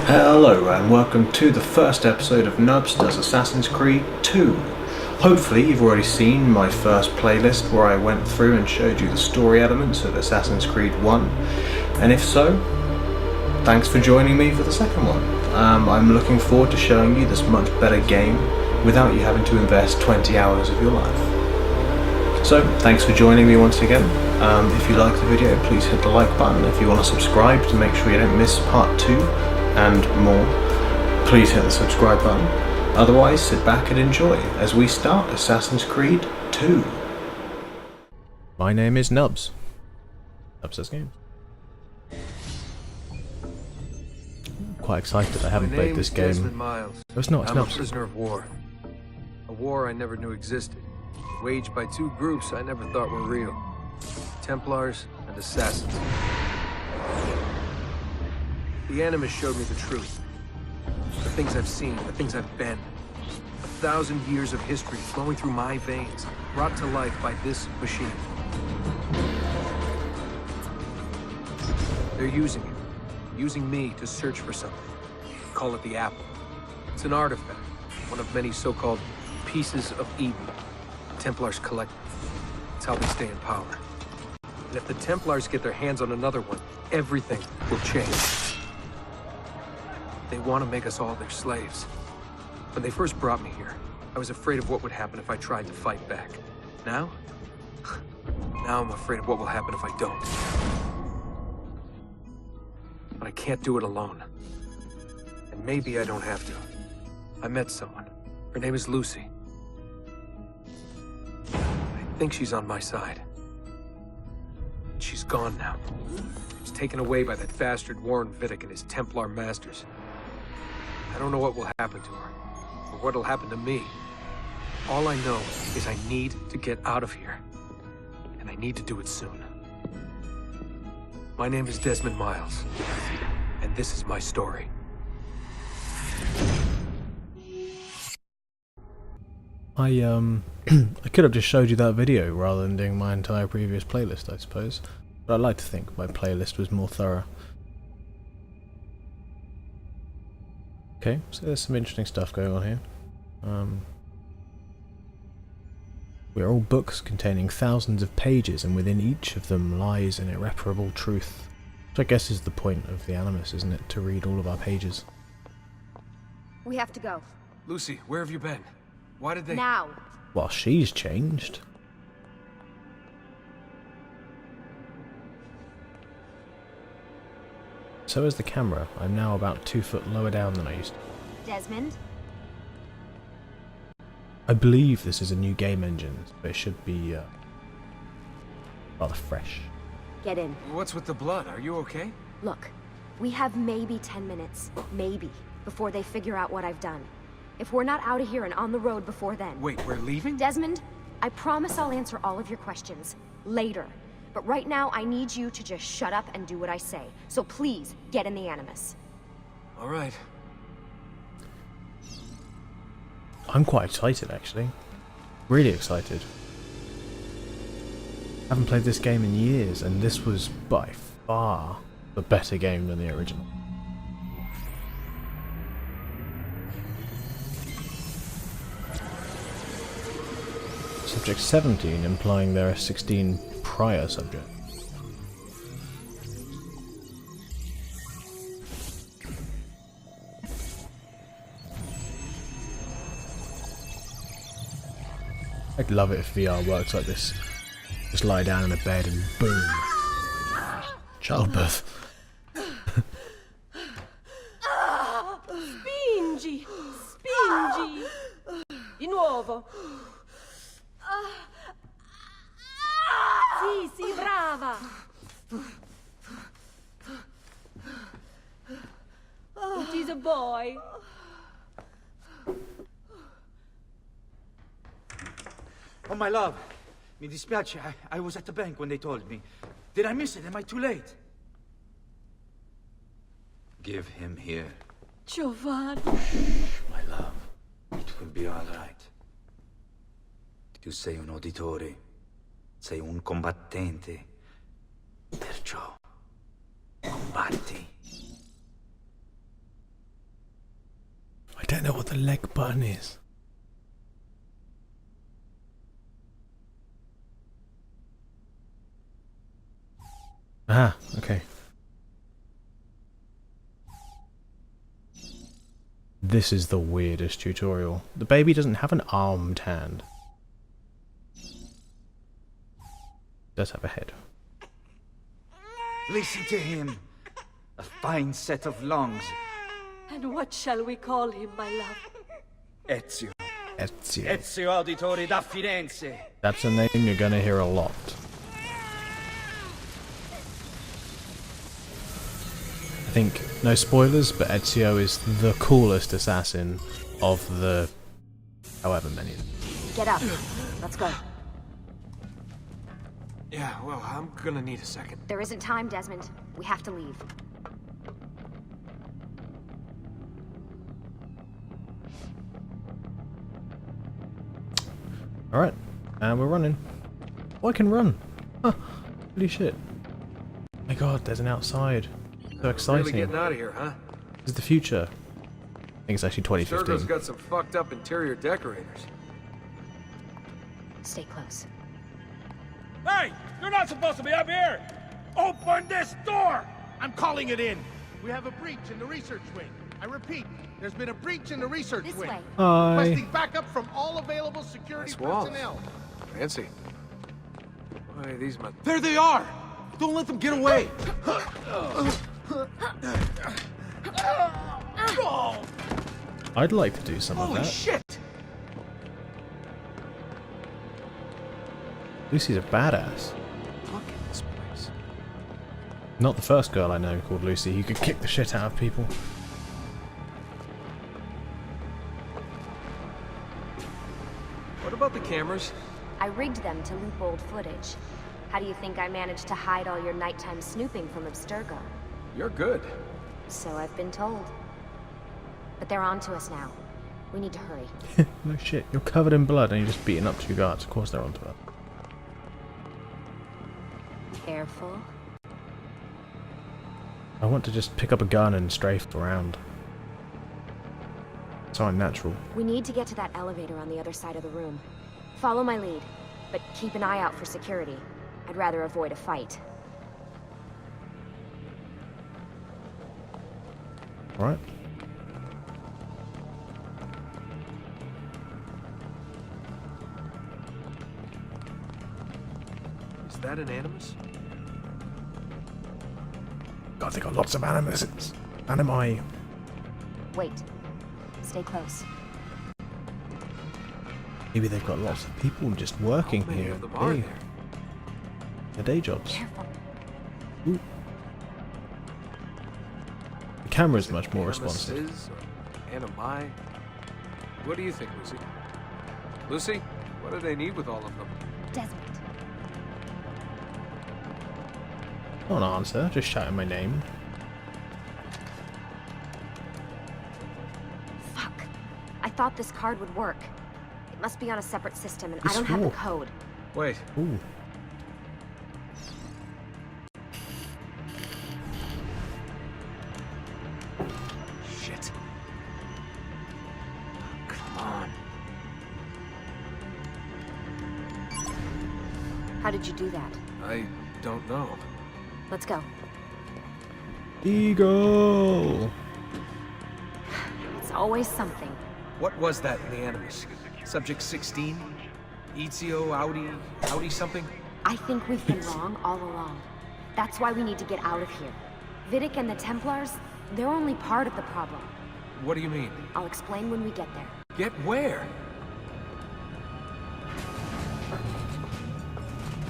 Hello and welcome to the first episode of Nubs does Assassin's Creed 2. Hopefully you've already seen my first playlist where I went through and showed you the story elements of Assassin's Creed 1, and if so, thanks for joining me for the second one. I'm looking forward to showing you this much better game without you having to invest 20 hours of your life. So, thanks for joining me once again. If you like the video, please hit the like button. If you want to subscribe to make sure you don't miss part 2 and more, please hit the subscribe button. Otherwise, sit back and enjoy as we start Assassin's Creed 2. My name is Nubs. Nubs Does Games. Quite excited. I haven't played this game. Desmond Miles. No, it's not. It's I'm not. a prisoner of war. A war I never knew existed. Waged by two groups I never thought were real. Templars and Assassins. The Animus showed me the truth. The things I've seen, the things I've been. 1,000 years of history flowing through my veins, brought to life by this machine. They're using it. Using me to search for something. Call it the Apple. It's an artifact, one of many so-called pieces of Eden. Templars collect them. It's how they stay in power. And if the Templars get their hands on another one, everything will change. They want to make us all their slaves. When they first brought me here, I was afraid of what would happen if I tried to fight back. Now? Now I'm afraid of what will happen if I don't. But I can't do it alone. And maybe I don't have to. I met someone. Her name is Lucy. I think she's on my side. She's gone now. She's taken away by that bastard Warren Vidic and his Templar masters. I don't know what will happen to her, or what'll happen to me. All I know is I need to get out of here. And I need to do it soon. My name is Desmond Miles, and this is my story. I could have just showed you that video rather than doing my entire previous playlist, I suppose. But I'd like to think my playlist was more thorough. Okay, so there's some interesting stuff going on here. We are all books containing thousands of pages, and within each of them lies an irreparable truth. Which I guess is the point of the Animus, isn't it? To read all of our pages. We have to go. Lucy, where have you been? Why did they— Now! Well, she's changed. So is the camera. I'm now about 2 foot lower down than I used to. Desmond? I believe this is a new game engine, but it should be rather fresh. Get in. What's with the blood? Are you okay? Look, we have maybe 10 minutes, maybe, before they figure out what I've done. If we're not out of here and on the road before then... Wait, we're leaving? Desmond, I promise I'll answer all of your questions later. But right now, I need you to just shut up and do what I say. So please, get in the Animus. All right. I'm quite excited, actually. Really excited. Haven't played this game in years, and this was by far the better game than the original. Subject 17 implying there are 16 prior subjects. I'd love it if VR works like this. Just lie down in a bed and boom. Childbirth. Spingi! Spingi! Di nuovo! Sì, sì, brava! It is a boy. Oh, my love. Mi dispiace. I was at the bank when they told me. Did I miss it? Am I too late? Give him here. Giovanni. My love. It will be all right. Tu sei un uditore. Sei un combattente. Perciò, combatti. don't know what the leg button is. Ah, okay. This is the weirdest tutorial. The baby doesn't have an armed hand. It does have a head. Listen to him. A fine set of lungs. And what shall we call him, my love? Ezio. Ezio. Ezio Auditore da Firenze. That's a name you're gonna hear a lot. I think, no spoilers, but Ezio is the coolest assassin of the however many. Get up. Let's go. Yeah, well, I'm gonna need a second. There isn't time, Desmond. We have to leave. Alright, and we're running. Oh, I can run! Huh, holy shit. Oh my god, there's an outside. So exciting. Really getting out of here, huh? This is the future. I think it's actually 2015. Sergo's got some fucked up interior decorators. Stay close. Hey! You're not supposed to be up here! Open this door! I'm calling it in! We have a breach in the research wing. I repeat, there's been a breach in the research This wing. way. Hi. Requesting backup from all available security Nice walls. personnel. Fancy. Why, these my... There they are! Don't let them get away! I'd like to do some of Holy that. shit! Lucy's a badass. Look at this place. Not the first girl I know called Lucy who could kick the shit out of people. What about the cameras? I rigged them to loop old footage. How do you think I managed to hide all your nighttime snooping from Abstergo? You're good. So I've been told. But they're on to us now. We need to hurry. No shit, you're covered in blood and you're just beating up two guards. Of course they're onto it. Careful. I want to just pick up a gun and strafe around. So unnatural. We need to get to that elevator on the other side of the room. Follow my lead, but keep an eye out for security. I'd rather avoid a fight. Alright. Is that an animus? God, they got lots of animus. Animi. Wait. Stay close. Maybe they've got lots of people just working How many here. of them are Hey, there? their day jobs. Careful. Ooh. The camera's much more responsive. Animuses or animi? What do you think, Lucy? Lucy, what do they need with all of them? Desmond. Not an answer, just shouting my name. Fuck. I thought this card would work. It must be on a separate system, and I This don't have the wall. code. Wait, Ooh. shit. Come on. How did you do that? I don't know. Let's go. Eagle! It's always something. What was that in the animus? Subject 16? Ezio, Audi something? I think we've been wrong all along. That's why we need to get out of here. Vidic and the Templars, they're only part of the problem. What do you mean? I'll explain when we get there. Get where?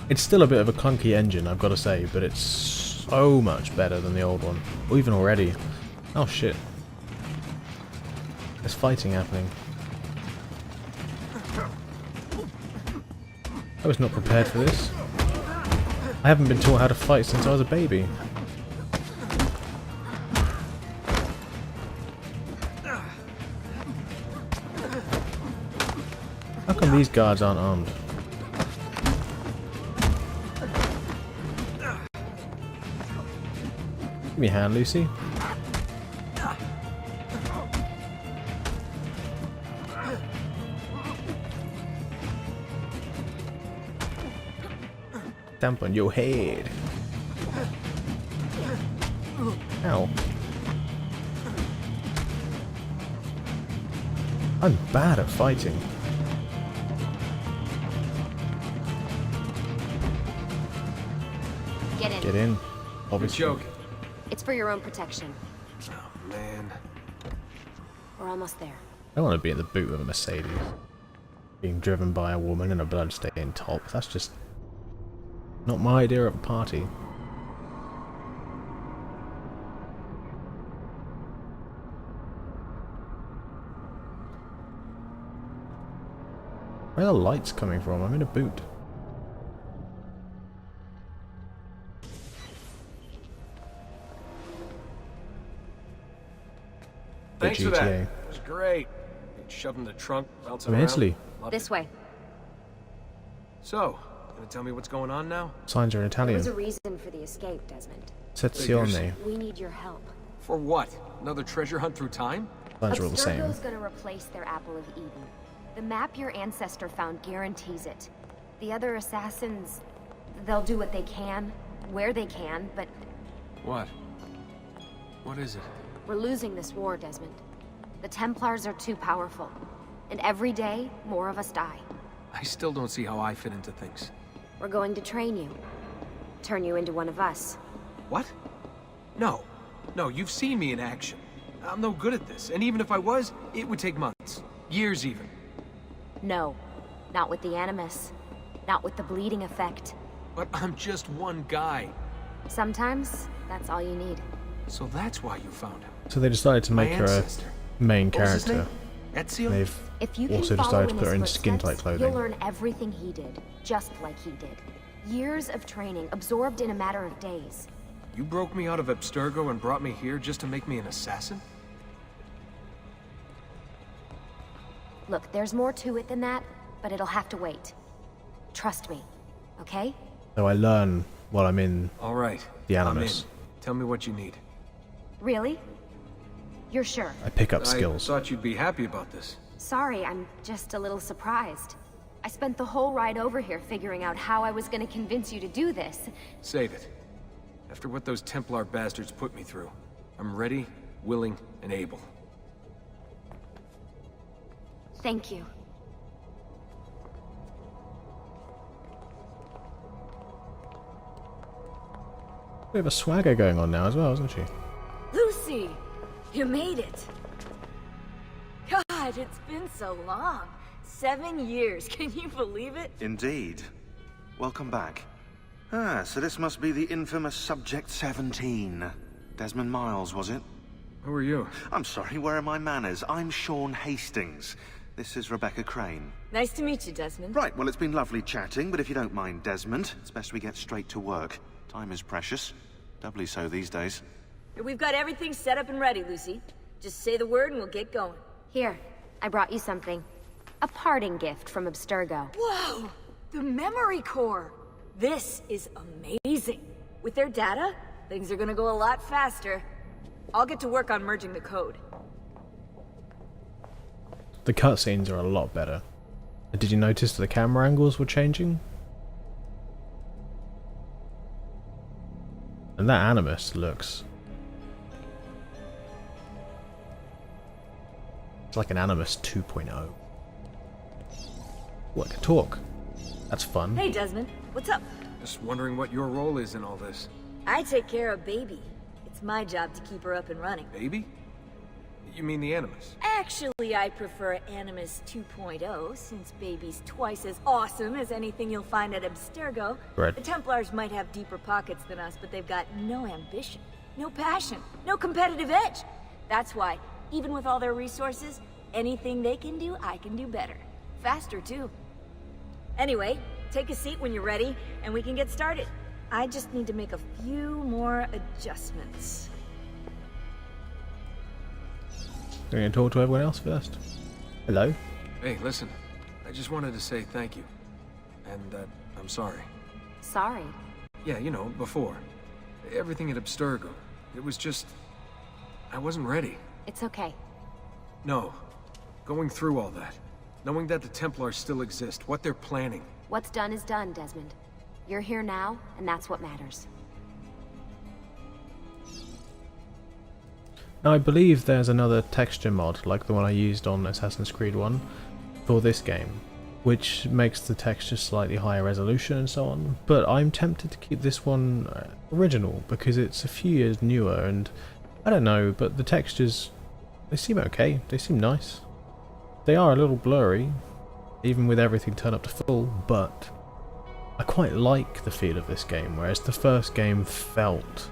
It's still a bit of a clunky engine, I've got to say, but it's so much better than the old one. Or even already. Oh shit. There's fighting happening. I was not prepared for this. I haven't been taught how to fight since I was a baby. How come these guards aren't armed? Give me a hand, Lucy. Stamp on your head. Ow. I'm bad at fighting. Get in. Get in. You're Obviously. joking. It's for your own protection. Oh, man. We're almost there. I want to be in the boot of a Mercedes. Being driven by a woman in a bloodstained top. That's just not my idea of a party. Where are the lights coming from? I'm in a boot. Thanks for GTA. that. It was great. Shoved in the trunk, bouncing I'm in around. Italy. Loved This it. way. So, gonna tell me what's going on now? Signs are in There was a Italian. reason for the escape, Desmond. Sezione. We need your help. For what? Another treasure hunt through time? Signs are all the same. Abstergo's gonna replace their Apple of Eden. The map your ancestor found guarantees it. The other assassins, they'll do what they can, where they can, but What? What is it? we're losing this war, Desmond. The Templars are too powerful, and every day, more of us die. I still don't see how I fit into things. We're going to train you. Turn you into one of us. What? No. No, you've seen me in action. I'm no good at this, and even if I was, it would take months. Years even. No, not with the Animus. Not with the bleeding effect. But I'm just one guy. Sometimes, that's all you need. So that's why you found him. So they decided to My make her a ancestor. main What was his character. name? Ezio? They've If you can also follow decided to in put her in his skin-tight footsteps, clothing. You'll learn everything he did, just like he did. Years of training, absorbed in a matter of days. You broke me out of Abstergo and brought me here just to make me an assassin? Look, there's more to it than that, but it'll have to wait. Trust me, okay? So I learn while I'm in All right. the I'm Animus. in. Tell me what you need. Really? You're sure? I pick up I skills. thought you'd be happy about this. Sorry, I'm just a little surprised. I spent the whole ride over here figuring out how I was gonna convince you to do this. Save it. After what those Templar bastards put me through, I'm ready, willing, and able. Thank you. Bit of a swagger going on now as well, isn't she? Lucy, you made it. God, it's been so long. 7 years, can you believe it? Indeed. Welcome back. Ah, so this must be the infamous Subject 17. Desmond Miles, was it? Who are you? I'm sorry, where are my manners? I'm Sean Hastings. This is Rebecca Crane. Nice to meet you, Desmond. Right, well, it's been lovely chatting, but if you don't mind, Desmond, it's best we get straight to work. Time is precious. Doubly so these days. We've got everything set up and ready, Lucy. Just say the word and we'll get going. Here, I brought you something. A parting gift from Abstergo. Whoa! The memory core! This is amazing. With their data, things are gonna go a lot faster. I'll get to work on merging the code. The cutscenes are a lot better. Did you notice the camera angles were changing? And that Animus looks... It's like an Animus 2.0. What, I can talk? That's fun. Hey, Desmond. What's up? Just wondering what your role is in all this. I take care of Baby. It's my job to keep her up and running. Baby? You mean the Animus? Actually, I prefer Animus 2.0, since Baby's twice as awesome as anything you'll find at Abstergo. Right. The Templars might have deeper pockets than us, but they've got no ambition, no passion, no competitive edge. That's why, even with all their resources, anything they can do, I can do better. Faster, too. Anyway, take a seat when you're ready, and we can get started. I just need to make a few more adjustments. Going to talk to everyone else first. Hello? Hey, listen. I just wanted to say thank you. And that I'm sorry. Sorry. Yeah, you know, before. Everything at Abstergo. It was just... I wasn't ready. It's okay. No. Going through all that. Knowing that the Templars still exist, what they're planning. What's done is done, Desmond. You're here now, and that's what matters. Now I believe there's another texture mod, like the one I used on Assassin's Creed 1, for this game, which makes the texture slightly higher resolution and so on, but I'm tempted to keep this one original, because it's a few years newer, and I don't know, but the textures, they seem okay, they seem nice. They are a little blurry, even with everything turned up to full, but I quite like the feel of this game, whereas the first game felt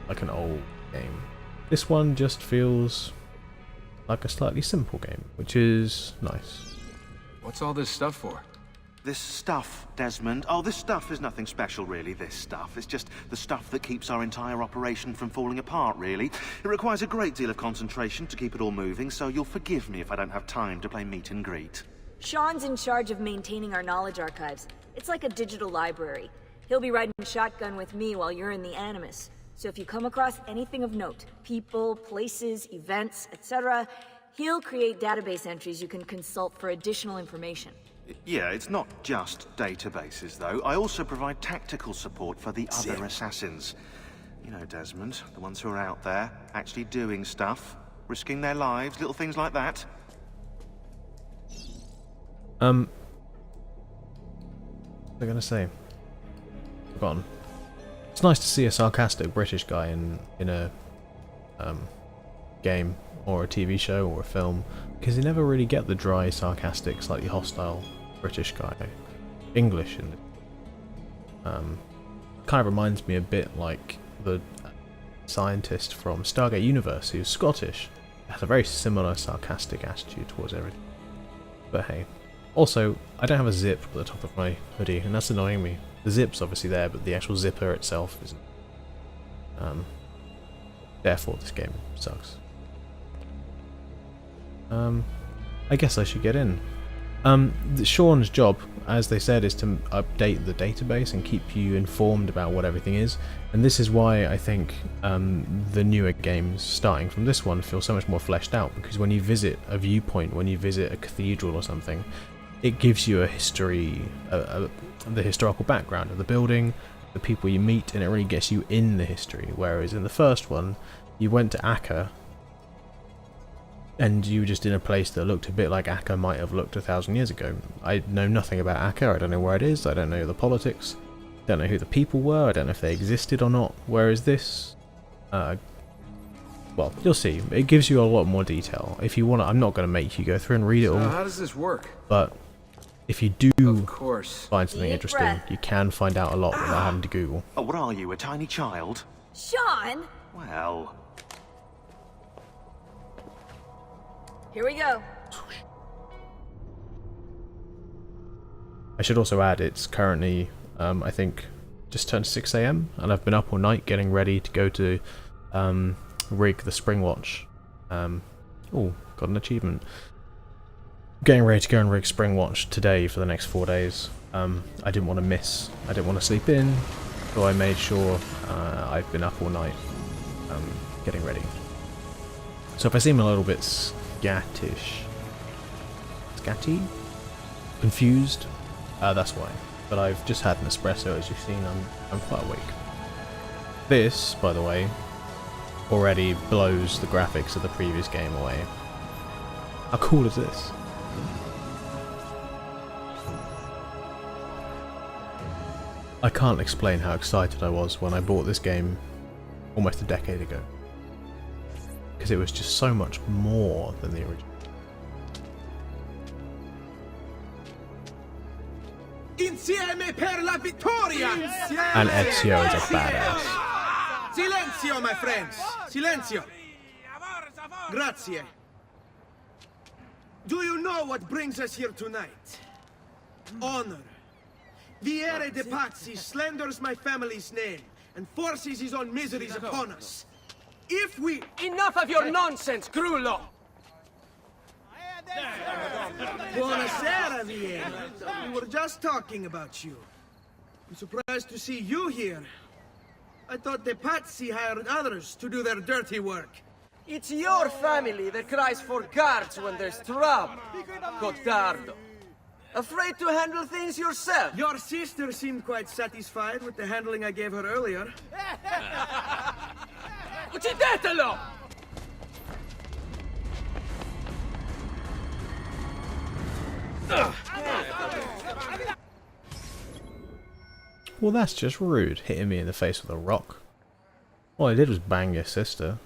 like an old game. This one just feels like a slightly simple game, which is nice. What's all this stuff for? This stuff, Desmond. Oh, this stuff is nothing special, really, this stuff. It's just the stuff that keeps our entire operation from falling apart, really. It requires a great deal of concentration to keep it all moving, so you'll forgive me if I don't have time to play meet and greet. Sean's in charge of maintaining our knowledge archives. It's like a digital library. He'll be riding shotgun with me while you're in the Animus. So if you come across anything of note, people, places, events, etc., he'll create database entries you can consult for additional information. Yeah, it's not just databases, though. I also provide tactical support for the other assassins. You know, Desmond, the ones who are out there, actually doing stuff, risking their lives, little things like that. What was I gonna say? Forgotten. It's nice to see a sarcastic British guy in a game or a TV show or a film, because you never really get the dry, sarcastic, slightly hostile British guy. English in kind of reminds me a bit like the scientist from Stargate Universe who's Scottish. Has a very similar sarcastic attitude towards everything. But hey. Also, I don't have a zip at the top of my hoodie, and that's annoying me. The zip's obviously there, but the actual zipper itself isn't. Therefore, this game sucks. I guess I should get in. Sean's job, as they said, is to update the database and keep you informed about what everything is, and this is why I think the newer games, starting from this one, feel so much more fleshed out, because when you visit a viewpoint, when you visit a cathedral or something, it gives you a history, the historical background of the building, the people you meet, and it really gets you in the history, whereas in the first one, you went to Acre, and you were just in a place that looked a bit like Acre might have looked 1,000 years ago. I know nothing about Acre, I don't know where it is, I don't know the politics, don't know who the people were, I don't know if they existed or not, whereas this, well, you'll see, it gives you a lot more detail. If you want to, I'm not going to make you go through and read it all. So how does this work? But if you do Of course. find something Deep interesting, breath. you can find out a lot without having to Google. Oh, what are you, a tiny child? Sean! Well... Here we go. I should also add, it's currently, I think, just turned 6 AM, and I've been up all night getting ready to go to rig the spring watch. Oh, got an achievement. Getting ready to go and rig spring watch today for the next 4 days. I didn't want to miss, I didn't want to sleep in, so I made sure I've been up all night getting ready. So if I seem a little bit scatty? Confused? That's why. But I've just had an espresso, as you've seen, I'm quite awake. This, by the way, already blows the graphics of the previous game away. How cool is this? I can't explain how excited I was when I bought this game almost a decade ago. Because it was just so much more than the original. Insieme per la vittoria! And Ezio is a badass. Silenzio, my friends! Silenzio! Grazie. Do you know what brings us here tonight? Honor. Viere de Pazzi slanders my family's name and forces his own miseries upon us. If we... Enough of your nonsense, Grullo! Buonasera, Viere. We were just talking about you. I'm surprised to see you here. I thought the Pazzi hired others to do their dirty work. It's your family that cries for guards when there's trouble, Gottardo. Afraid to handle things yourself? Your sister seemed quite satisfied with the handling I gave her earlier. Uccidetelo! Well, that's just rude, hitting me in the face with a rock. All I did was bang your sister.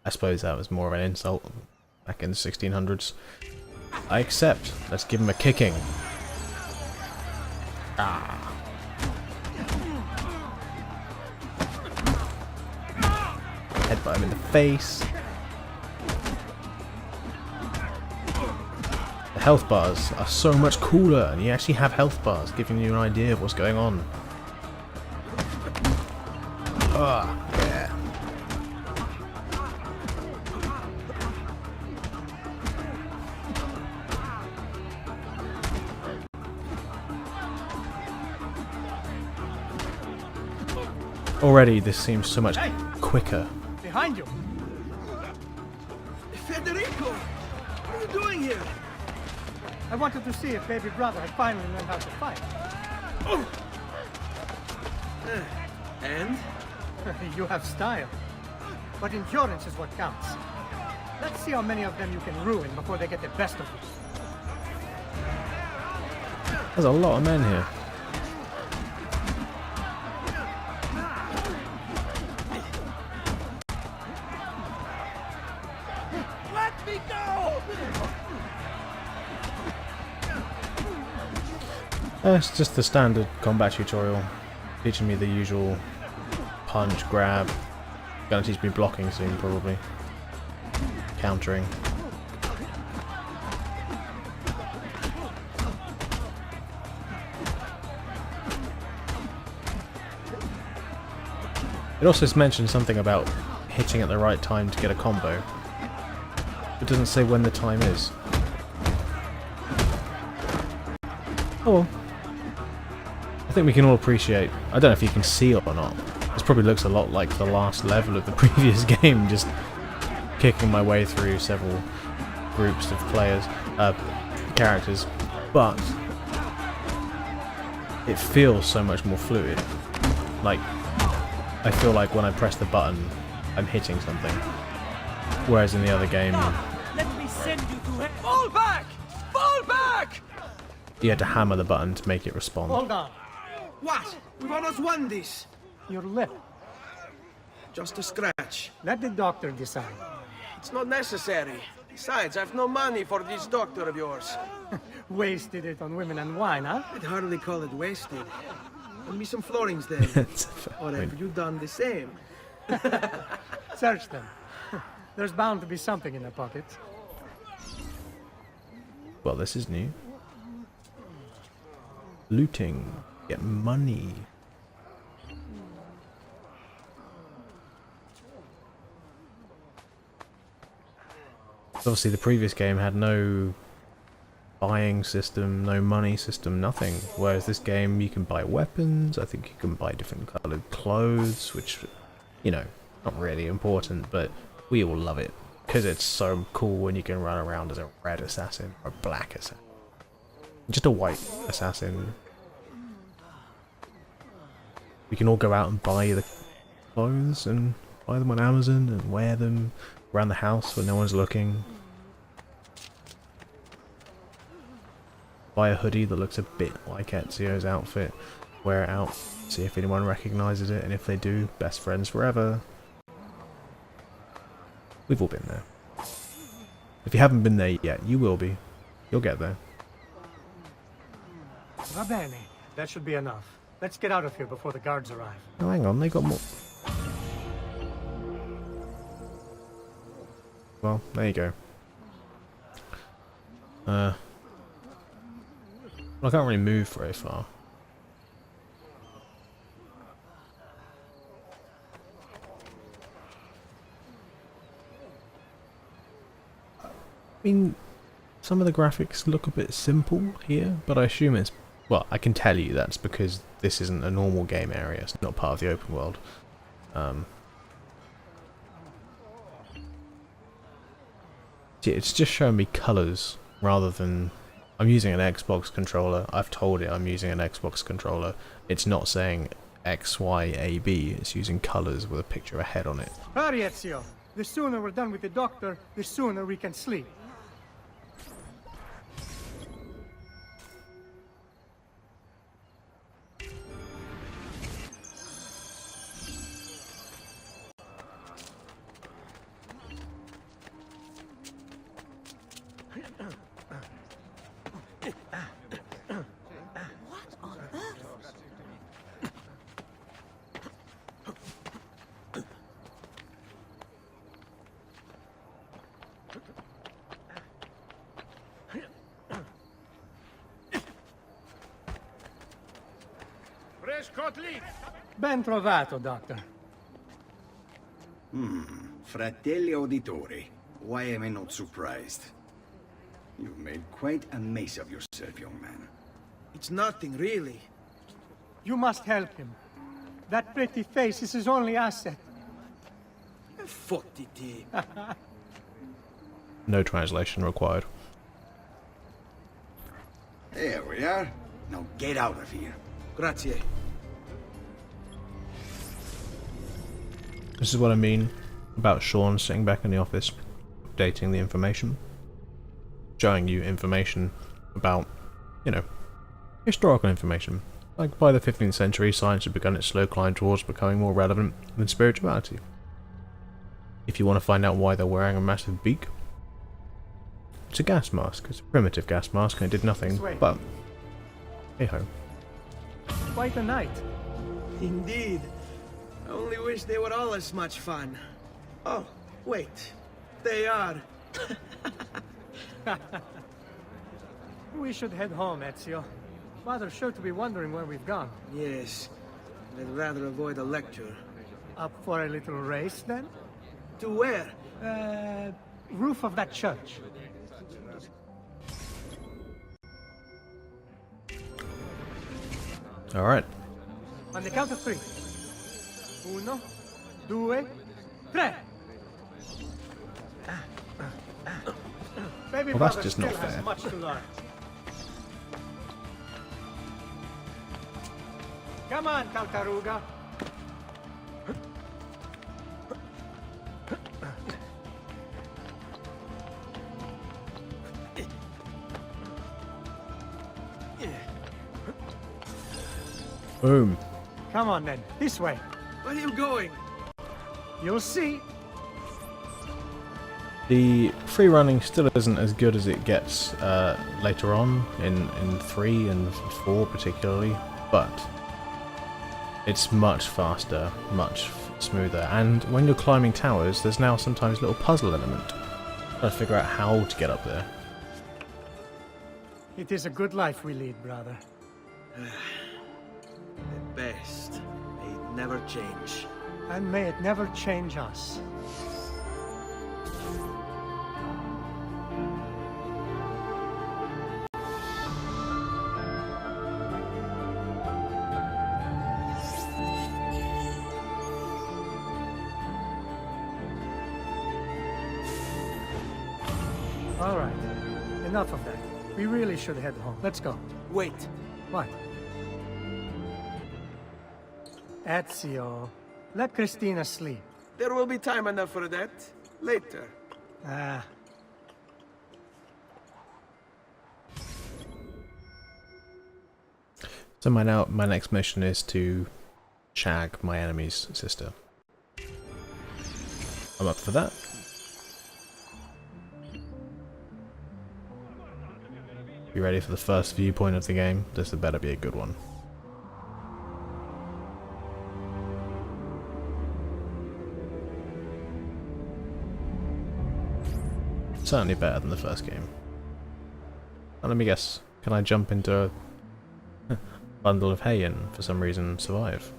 I suppose that was more of an insult back in the 1600s. I accept. Let's give him a kicking. Ah. Headbutt him in the face. The health bars are so much cooler, and you actually have health bars, giving you an idea of what's going on. Ah, yeah. Already, this seems so much quicker. Behind you! Federico! What are you doing here? I wanted to see if baby brother had finally learned how to fight. And? You have style. But endurance is what counts. Let's see how many of them you can ruin before they get the best of you. There's a lot of men here. Let me go! It's just the standard combat tutorial, teaching me the usual punch, grab. Gonna teach me blocking soon, probably. Countering. It also mentions something about hitting at the right time to get a combo. It doesn't say when the time is. Oh well. I think we can all appreciate, I don't know if you can see it or not, this probably looks a lot like the last level of the previous game, just kicking my way through several groups of players, characters, but it feels so much more fluid. Like, I feel like when I press the button, I'm hitting something, whereas in the other game, Let me send you to hell. Fall back! Fall back! you had to hammer the button to make it respond. Hold on. What? We've almost won this. Your lip. Just a scratch. Let the doctor decide. It's not necessary. Besides, I've no money for this doctor of yours. Wasted it on women and wine, huh? I'd hardly call it wasted. Lend me some florins then. It's a fair Or point. have you done the same? Search them. There's bound to be something in their pockets. Well, this is new. Looting. Get money. Obviously, the previous game had no buying system, no money system, nothing. Whereas this game, you can buy weapons. I think you can buy different coloured clothes, which, you know, not really important, but we all love it because it's so cool when you can run around as a red assassin or a black assassin, just a white assassin. We can all go out and buy the clothes and buy them on Amazon and wear them around the house when no one's looking. Buy a hoodie that looks a bit like Ezio's outfit, wear it out, see if anyone recognises it, and if they do, best friends forever. We've all been there. If you haven't been there yet, you will be. You'll get there. Va bene. That should be enough. Let's get out of here before the guards arrive. Oh, hang on, they got more. Well, there you go. I can't really move very far. I mean, some of the graphics look a bit simple here, but I assume it's... Well, I can tell you that's because this isn't a normal game area. It's not part of the open world. So it's just showing me colours rather than... I'm using an Xbox controller. I've told it I'm using an Xbox controller. It's not saying X, Y, A, B. It's using colours with a picture of a head on it. Hurry, Ezio. The sooner we're done with the doctor, the sooner we can sleep. Ben trovato, Doctor. Fratelli Auditori, why am I not surprised? You've made quite a mess of yourself, young man. It's nothing, really. You must help him. That pretty face is his only asset. Fottiti. No translation required. There we are. Now get out of here. Grazie. This is what I mean about Sean sitting back in the office, updating the information, showing you information about, you know, historical information. Like by the 15th century, science had begun its slow climb towards becoming more relevant than spirituality. If you want to find out why they're wearing a massive beak, it's a gas mask. It's a primitive gas mask and it did nothing, but hey ho. Quite a night. Indeed. I only wish they were all as much fun. Oh, wait. They are. We should head home, Ezio. Father's sure to be wondering where we've gone. Yes. I'd rather avoid a lecture. Up for a little race, then? To where? Roof of that church. Alright. On the count of 3. 1, 2, 3. Baby Well, that's brother just not still has fair. much to learn. Come on, Tartaruga. Boom. Come on then, this way. Where are you going? You'll see. The free running still isn't as good as it gets later on in 3 and 4 particularly, but it's much faster, much smoother, and when you're climbing towers there's now sometimes a little puzzle element. Trying to figure out how to get up there. It is a good life we lead, brother. The best. May it never change. And may it never change us. All right. Enough of that. We really should head home. Let's go. Wait. What? Ezio, let Christina sleep. There will be time enough for that. Later. Ah. So my next mission is to shag my enemy's sister. I'm up for that. Be ready for the first viewpoint of the game. This had better be a good one. Certainly better than the first game. Now let me guess, can I jump into a bundle of hay and for some reason survive?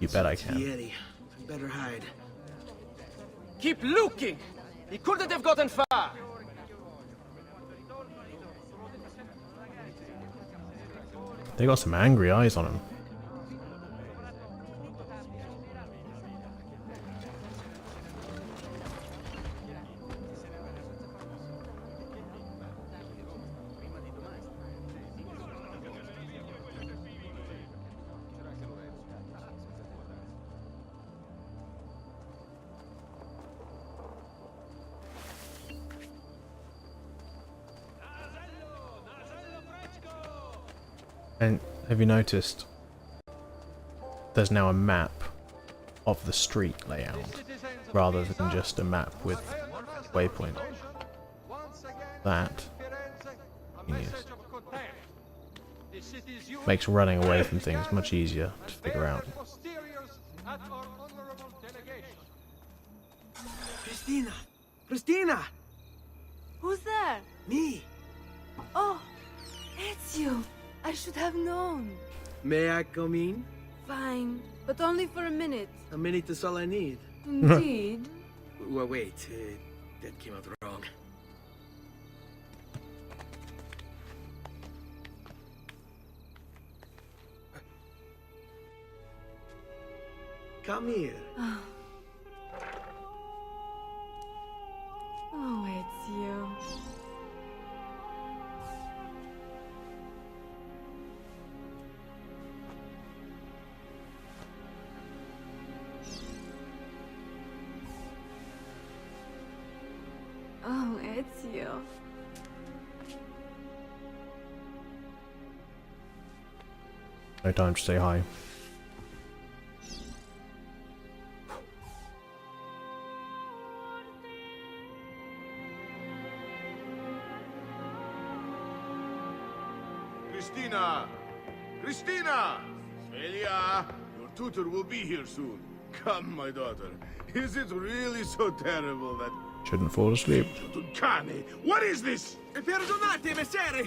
You bet I can. Yeti. Better hide. Keep looking! He couldn't have gotten far! They got some angry eyes on them. And have you noticed there's now a map of the street layout rather than just a map with waypoint? That genius. Makes running away from things much easier to figure out. Christina! Christina! Who's there? Me! Oh, it's you. I should have known. May I come in? Fine, but only for a minute. A minute is all I need. Indeed. Well, wait, that came out wrong. Come here. Oh, it's you. Oh, it's you. No time to say hi. Christina! Christina! Celia! Your tutor will be here soon. Come, my daughter. Is it really so terrible that... Shouldn't fall asleep. Cane! What is this? Perdonate, messere!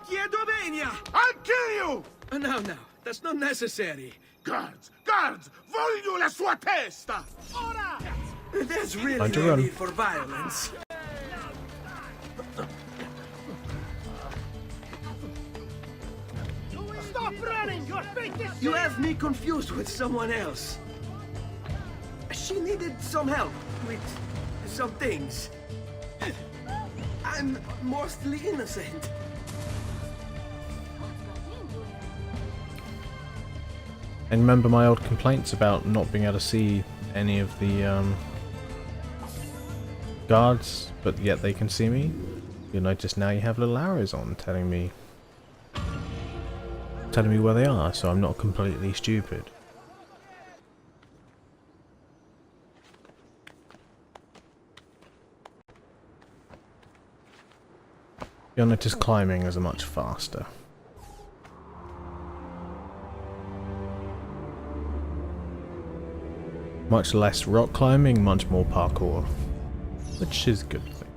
Chiedo venia! I'll kill you! No, no, that's not necessary. Guards! Guards! Voglio la sua testa! Ora! There's really Time to no run. need for violence. Stop running! Your fate is... You have me confused with someone else. She needed some help with some things. I'm mostly innocent. And remember my old complaints about not being able to see any of the guards, but yet they can see me? You'll notice now you have little arrows on telling me where they are, so I'm not completely stupid. You'll notice climbing is much faster. Much less rock climbing, much more parkour. Which is a good thing.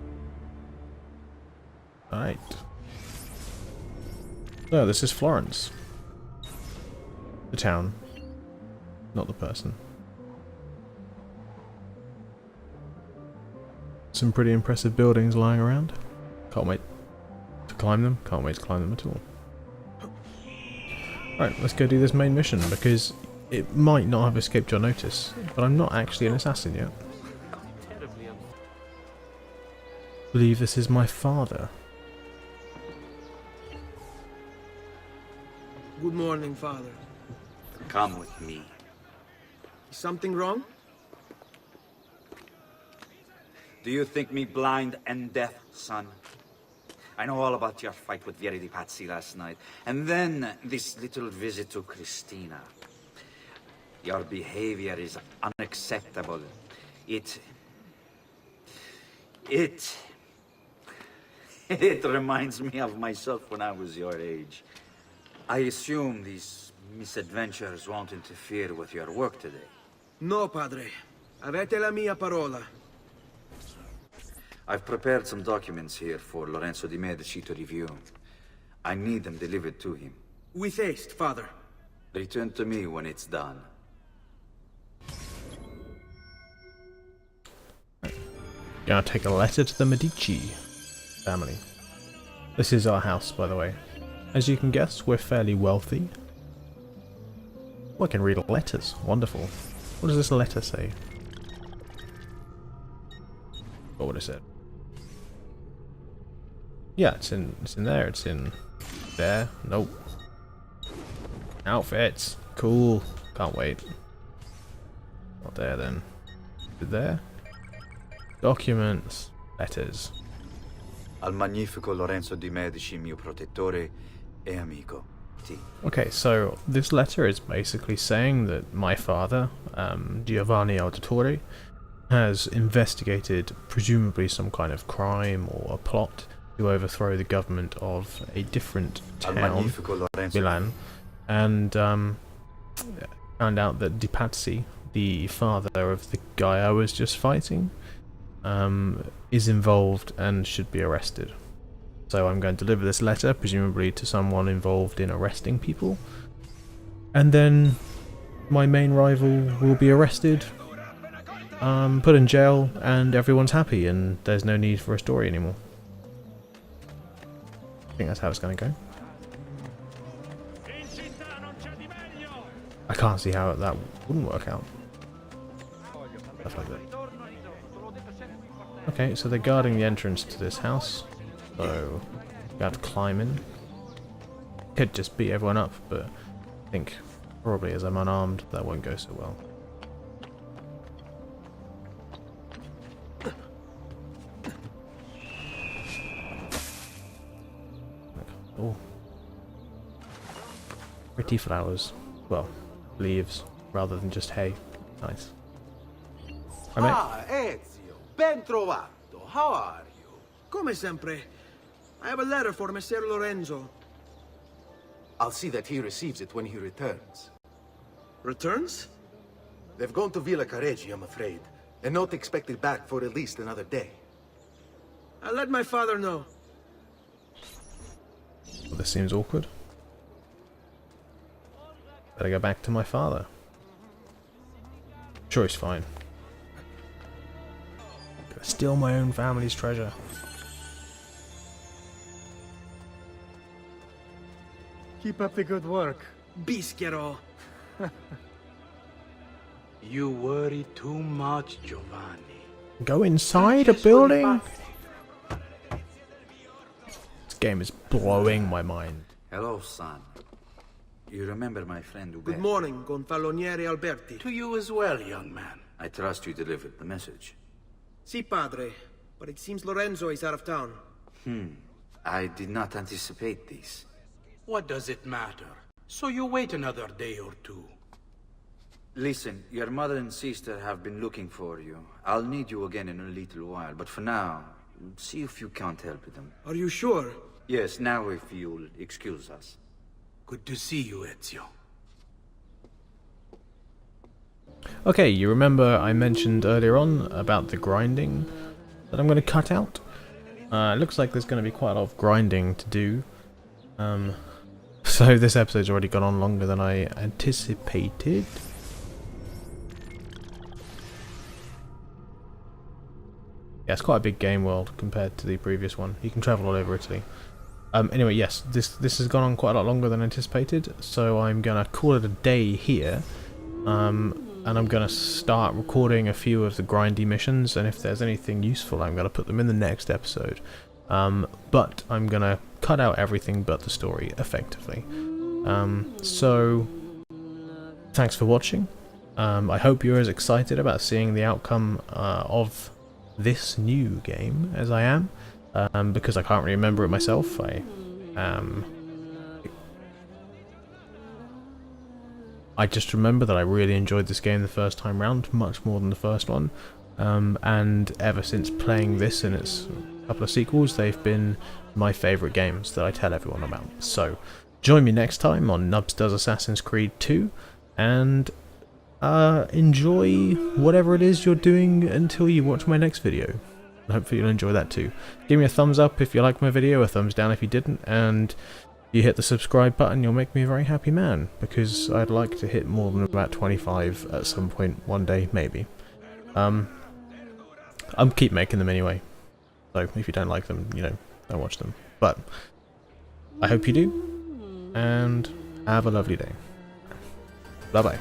Alright. So, this is Florence. The town. Not the person. Some pretty impressive buildings lying around. Can't wait to climb them. Can't wait to climb them at all. Alright, let's go do this main mission, because it might not have escaped your notice, but I'm not actually an assassin yet. I believe this is my father. Good morning, Father. Come with me. Is something wrong? Do you think me blind and deaf, son? I know all about your fight with Vieri di Pazzi last night, and then this little visit to Christina. Your behavior is unacceptable. It reminds me of myself when I was your age. I assume these misadventures won't interfere with your work today. No, Padre. Avete la mia parola. I've prepared some documents here for Lorenzo di Medici to review. I need them delivered to him. With haste, Father. Return to me when it's done. Gonna take a letter to the Medici family. This is our house, by the way. As you can guess, we're fairly wealthy. Oh, I can read letters. Wonderful. What does this letter say? Oh, what is it? Yeah, it's in there. It's in there. Nope. Outfits. Cool. Can't wait. Not there then. Is it there? Documents. Letters. Al magnifico Lorenzo di Medici, mio protettore e amico. Okay, so this letter is basically saying that my father, Giovanni Altair, has investigated presumably some kind of crime or a plot to overthrow the government of a different town, Milan, and found out that Di Pazzi, the father of the guy I was just fighting, is involved and should be arrested. So I'm going to deliver this letter, presumably to someone involved in arresting people, and then my main rival will be arrested, put in jail, and everyone's happy, and there's no need for a story anymore. I think that's how it's going to go. I can't see how that wouldn't work out. Stuff like that. Okay, so they're guarding the entrance to this house, so you have to climb in. Could just beat everyone up, but I think probably as I'm unarmed, that won't go so well. Oh, pretty flowers. Well, leaves rather than just hay. Nice. Hi, mate. Ah, Ezio, ben trovato. How are you? Come sempre. I have a letter for Messer Lorenzo. I'll see that he receives it when he returns. Returns? They've gone to Villa Careggi, I'm afraid, and not expected back for at least another day. I'll let my father know. Well, this seems awkward. Better go back to my father. Sure, he's fine. Gonna steal my own family's treasure. Keep up the good work. Bischero. You worry too much, Giovanni. Go inside a building? This game is blowing my mind. Hello, son. You remember my friend Ube? Good morning, Gonfaloniere Alberti. To you as well, young man. I trust you delivered the message. Si, padre. But it seems Lorenzo is out of town. I did not anticipate this. What does it matter? So you wait another day or two. Listen, your mother and sister have been looking for you. I'll need you again in a little while, but for now, see if you can't help them. Are you sure? Yes, now if you'll excuse us. Good to see you, Ezio. Okay, you remember I mentioned earlier on about the grinding that I'm going to cut out? It looks like there's going to be quite a lot of grinding to do. So this episode's already gone on longer than I anticipated. Yeah, it's quite a big game world compared to the previous one. You can travel all over Italy. Anyway, yes, this has gone on quite a lot longer than anticipated, so I'm gonna call it a day here. And I'm gonna start recording a few of the grindy missions, and if there's anything useful, I'm gonna put them in the next episode. But I'm gonna cut out everything but the story, effectively. So thanks for watching. I hope you're as excited about seeing the outcome of this new game as I am, because I can't really remember it myself. I just remember that I really enjoyed this game the first time round, much more than the first one, and ever since playing this and its couple of sequels, they've been my favourite games that I tell everyone about. So join me next time on Nubs Does Assassin's Creed 2, and enjoy whatever it is you're doing until you watch my next video. Hopefully you'll enjoy that too. Give me a thumbs up if you liked my video, a thumbs down if you didn't, and you hit the subscribe button, you'll make me a very happy man, because I'd like to hit more than about 25 at some point one day, maybe. I'll keep making them anyway, so if you don't like them, you know, don't watch them. But I hope you do, and have a lovely day. Bye bye.